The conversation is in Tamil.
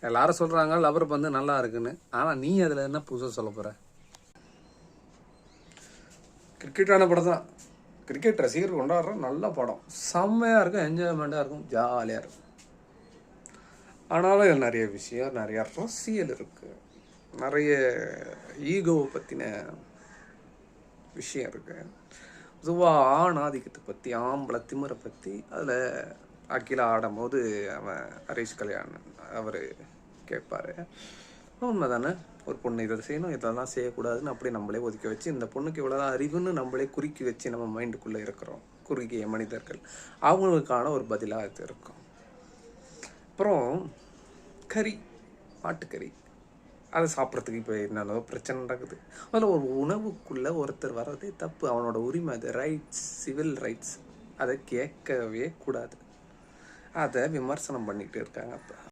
எல்லாரும் சொல்கிறாங்க லவர் வந்து நல்லா இருக்குன்னு. ஆனால் நீ அதில் என்ன புதுசாக சொல்ல போகிற? கிரிக்கெட்டான படம் தான். கிரிக்கெட் ரசிகர் கொண்டாடுற நல்ல படம். செம்மையாக இருக்கும், என்ஜாய்மெண்ட்டாக இருக்கும், ஜாலியாக இருக்கும். ஆனாலும் இதில் நிறைய விஷயம், நிறைய அரசியல் இருக்குது, நிறைய ஈகோவை பற்றின விஷயம் இருக்குது. பொதுவாக ஆணாதிக்கத்தை பற்றி, ஆம்பளை திமிரை பற்றி அதில் அகிலா ஆடும்போது அவன் ஹரிஷ் கல்யாணன் அவர் கேட்பார். உண்மை தானே, ஒரு பொண்ணு இதை செய்யணும், இதெல்லாம் செய்யக்கூடாதுன்னு அப்படியே நம்மளே ஒதுக்கி வச்சு, இந்த பொண்ணுக்கு இவ்வளோதான் அறிவுன்னு நம்மளே குறுக்கி வச்சு நம்ம மைண்டுக்குள்ளே இருக்கிறோம் குறுகிய மனிதர்கள். அவங்களுக்கான ஒரு பதிலாக இது இருக்கும். அப்புறம் கறி, மாட்டுக்கறி, அதை சாப்பிட்றதுக்கு இப்போ என்னென்ன பிரச்சனை நடக்குது. அதில் ஒரு உணவுக்குள்ளே ஒருத்தர் வர்றதே தப்பு. அவனோட உரிமை, அது ரைட்ஸ், சிவில் ரைட்ஸ். அதை கேட்கவே கூடாது. அதை விமர்சனம் பண்ணிக்கிட்டு இருக்காங்க. அப்போ